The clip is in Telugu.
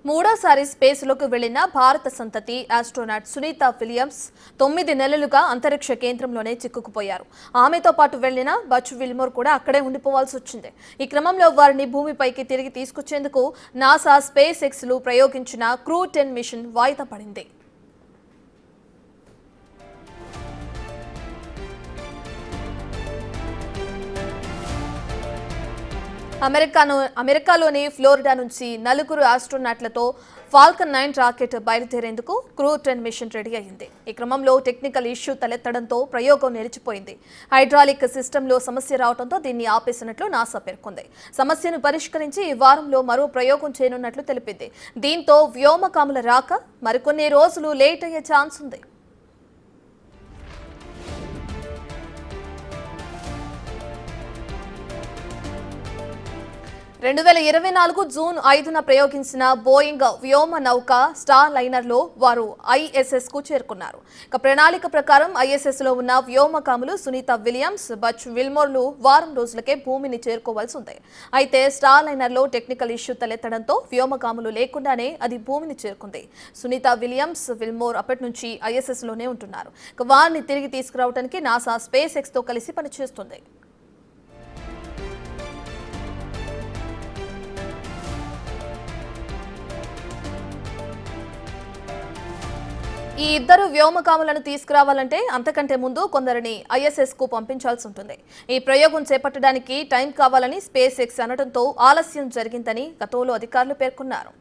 మూడోసారి స్పేస్లోకి వెళ్లిన భారత సంతతి ఆస్ట్రోనాట్ సునీత విలియమ్స్ 9 నెలలుగా అంతరిక్ష కేంద్రంలోనే చిక్కుకుపోయారు. ఆమెతో పాటు వెళ్లిన బచ్ విల్మోర్ కూడా అక్కడే ఉండిపోవాల్సి వచ్చింది. ఈ క్రమంలో వారిని భూమిపైకి తిరిగి తీసుకొచ్చేందుకు నాసా స్పేస్ ఎక్స్లు ప్రయోగించిన క్రూ 10 మిషన్ వాయిదా పడింది. అమెరికాలోని ఫ్లోరిడా నుంచి 4 ఆస్ట్రోనాట్లతో ఫాల్కన్ 9 రాకెట్ బయలుదేరేందుకు క్రూ 10 మిషన్ రెడీ అయింది. ఈ క్రమంలో టెక్నికల్ ఇష్యూ తలెత్తడంతో ప్రయోగం నిలిచిపోయింది. హైడ్రాలిక్ సిస్టంలో సమస్య రావడంతో దీన్ని ఆపేసినట్లు నాసా పేర్కొంది. సమస్యను పరిష్కరించి ఈ వారంలో మరో ప్రయోగం చేయనున్నట్లు తెలిపింది. దీంతో వ్యోమగాముల రాక మరికొన్ని రోజులు లేట్ అయ్యే ఛాన్స్ ఉంది. 2024 జూన్ 5న ప్రయోగించిన బోయింగ్ వ్యోమ నౌక స్టార్ లైనర్లో వారు ISS కు చేరుకున్నారు. ప్రణాళిక ప్రకారం ISS లో ఉన్న వ్యోమగాములు సునీత విలియమ్స్, బచ్ విల్మోర్లు వారం రోజులకే భూమిని చేరుకోవాల్సి ఉంది. అయితే స్టార్ లైనర్లో టెక్నికల్ ఇష్యూ తలెత్తడంతో వ్యోమగాములు లేకుండానే అది భూమిని చేరుకుంది. సునీత విలియమ్స్, విల్మోర్ అప్పటి నుంచి ISS లోనే ఉంటున్నారు. వారిని తిరిగి తీసుకురావడానికి నాసా స్పేస్ ఎక్స్ తో కలిసి పనిచేస్తుంది. ఈ ఇద్దరు వ్యోమగాములను తీసుకురావాలంటే అంతకంటే ముందు కొందరిని ISS కు పంపించాల్సి ఉంటుంది. ఈ ప్రయోగం చేపట్టడానికి టైం కావాలని స్పేస్ ఎక్స్ అనడంతో ఆలస్యం జరిగిందని గతంలో అధికారులు పేర్కొన్నారు.